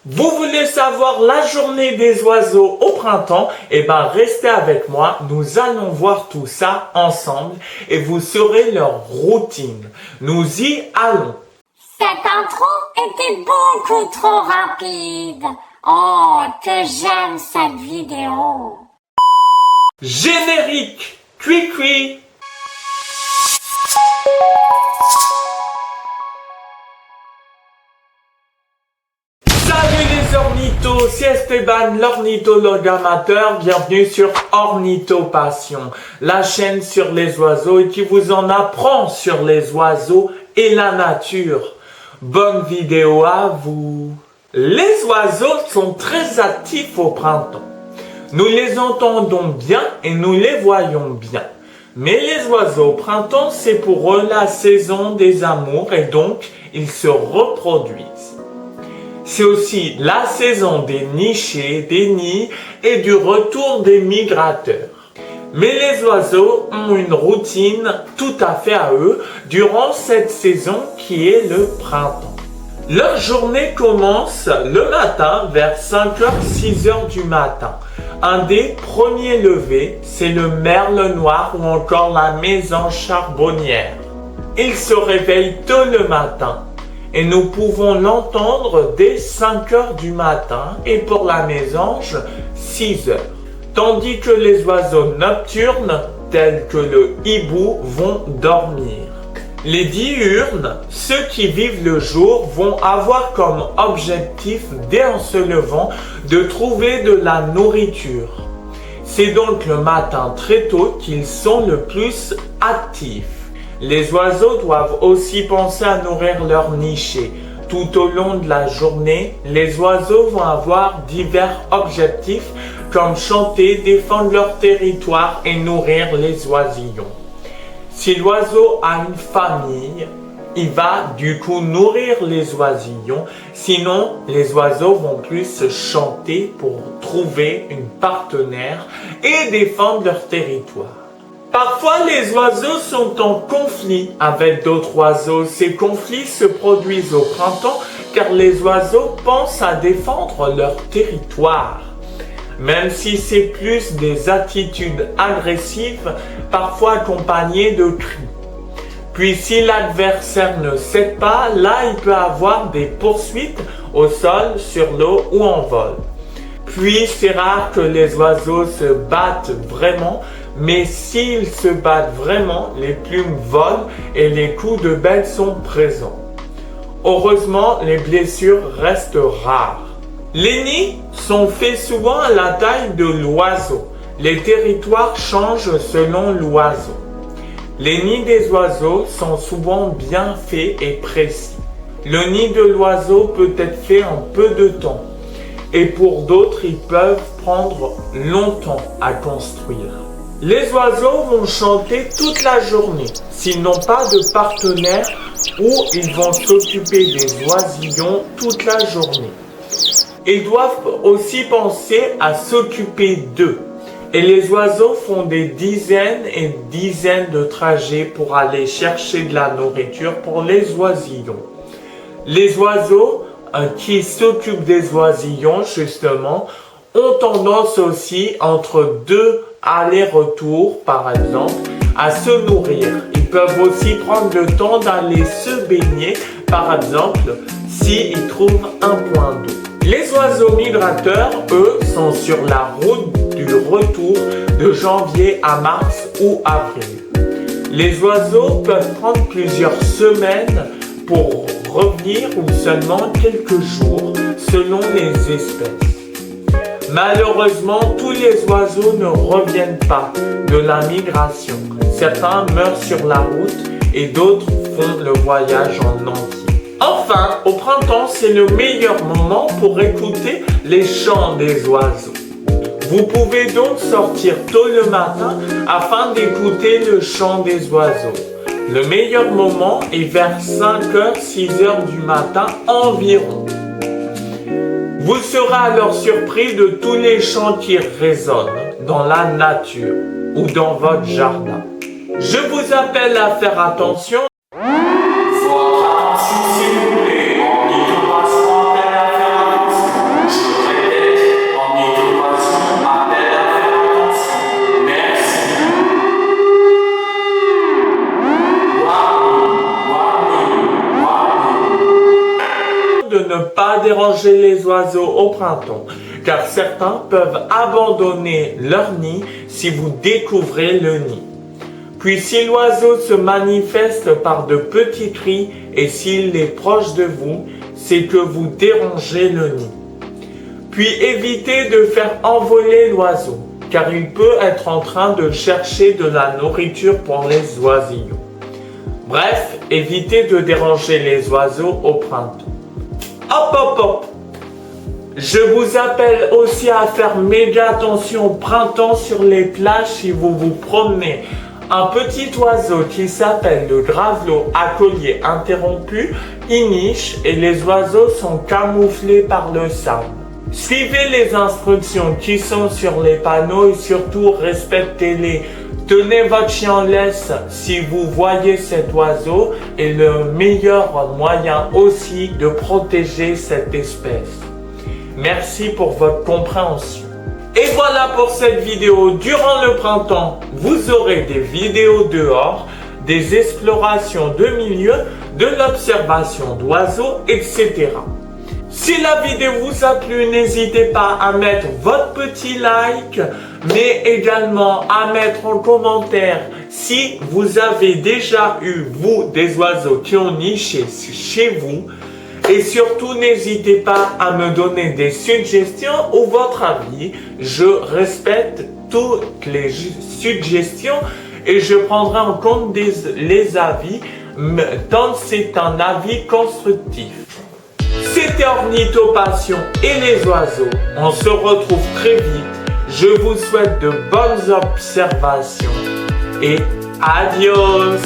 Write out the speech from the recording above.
Vous voulez savoir la journée des oiseaux au printemps? Eh bien, restez avec moi, nous allons voir tout ça ensemble et vous saurez leur routine. Nous y allons. Cette intro était beaucoup trop rapide. Oh, que j'aime cette vidéo. Générique, cui-cui. Salut les ornithos, c'est Esteban, l'ornithologue amateur. Bienvenue sur Ornithopassion, la chaîne sur les oiseaux et qui vous en apprend sur les oiseaux et la nature. Bonne vidéo à vous. Les oiseaux sont très actifs au printemps. Nous les entendons bien et nous les voyons bien. Mais les oiseaux au printemps, c'est pour eux la saison des amours et donc ils se reproduisent. C'est aussi la saison des nichés, des nids et du retour des migrateurs. Mais les oiseaux ont une routine tout à fait à eux durant cette saison qui est le printemps. Leur journée commence le matin vers 5h, 6h du matin. Un des premiers levers, c'est le merle noir ou encore la mésange charbonnière. Ils se réveillent tôt le matin et nous pouvons l'entendre dès 5h du matin et pour la mésange, 6h. Tandis que les oiseaux nocturnes, tels que le hibou, vont dormir. Les diurnes, ceux qui vivent le jour, vont avoir comme objectif, dès en se levant, de trouver de la nourriture. C'est donc le matin très tôt qu'ils sont le plus actifs. Les oiseaux doivent aussi penser à nourrir leurs nichés. Tout au long de la journée, les oiseaux vont avoir divers objectifs comme chanter, défendre leur territoire et nourrir les oisillons. Si l'oiseau a une famille, il va du coup nourrir les oisillons. Sinon, les oiseaux vont plus chanter pour trouver une partenaire et défendre leur territoire. Parfois, les oiseaux sont en conflit avec d'autres oiseaux. Ces conflits se produisent au printemps car les oiseaux pensent à défendre leur territoire. Même si c'est plus des attitudes agressives, parfois accompagnées de cris. Puis si l'adversaire ne cède pas, là il peut avoir des poursuites au sol, sur l'eau ou en vol. Puis c'est rare que les oiseaux se battent vraiment, mais s'ils se battent vraiment, les plumes volent et les coups de bec sont présents. Heureusement, les blessures restent rares. Les nids sont faits souvent à la taille de l'oiseau. Les territoires changent selon l'oiseau. Les nids des oiseaux sont souvent bien faits et précis. Le nid de l'oiseau peut être fait en peu de temps. Et pour d'autres, ils peuvent prendre longtemps à construire. Les oiseaux vont chanter toute la journée. S'ils n'ont pas de partenaire, ou ils vont s'occuper des oisillons toute la journée. Ils doivent aussi penser à s'occuper d'eux. Et les oiseaux font des dizaines et dizaines de trajets pour aller chercher de la nourriture pour les oisillons. Les oiseaux qui s'occupent des oisillons, justement, ont tendance aussi, entre deux allers-retours, par exemple, à se nourrir. Ils peuvent aussi prendre le temps d'aller se baigner, par exemple, s'ils trouvent un point d'eau. Les oiseaux migrateurs, eux, sont sur la route du retour de janvier à mars ou avril. Les oiseaux peuvent prendre plusieurs semaines pour revenir ou seulement quelques jours selon les espèces. Malheureusement, tous les oiseaux ne reviennent pas de la migration. Certains meurent sur la route et d'autres font le voyage en entier. Enfin, au printemps, c'est le meilleur moment pour écouter les chants des oiseaux. Vous pouvez donc sortir tôt le matin afin d'écouter le chant des oiseaux. Le meilleur moment est vers 5h, 6h du matin environ. Vous serez alors surpris de tous les chants qui résonnent dans la nature ou dans votre jardin. Je vous appelle à faire attention. Votre attention s'il vous plaît, Ornithopassion appelle à faire attention. déranger les oiseaux au printemps, car certains peuvent abandonner leur nid si vous découvrez le nid. Puis si l'oiseau se manifeste par de petits cris et s'il est proche de vous, c'est que vous dérangez le nid. Puis évitez de faire envoler l'oiseau, car il peut être en train de chercher de la nourriture pour les oisillons. Bref, évitez de déranger les oiseaux au printemps. Hop hop hop! Je vous appelle aussi à faire méga attention au printemps sur les plages si vous vous promenez. Un petit oiseau qui s'appelle le gravelot à collier interrompu y niche et les oiseaux sont camouflés par le sable. Suivez les instructions qui sont sur les panneaux et surtout respectez-les. Tenez votre chien en laisse si vous voyez cet oiseau est le meilleur moyen aussi de protéger cette espèce. Merci pour votre compréhension. Et voilà pour cette vidéo. Durant le printemps, vous aurez des vidéos dehors, des explorations de milieux, de l'observation d'oiseaux, etc. Si la vidéo vous a plu, n'hésitez pas à mettre votre petit like, mais également à mettre en commentaire si vous avez déjà eu, vous, des oiseaux qui ont niché chez vous. Et surtout, n'hésitez pas à me donner des suggestions ou votre avis. Je respecte toutes les suggestions et je prendrai en compte les avis tant c'est un avis constructif. C'était Ornithopassion et les oiseaux. On se retrouve très vite. Je vous souhaite de bonnes observations et adios!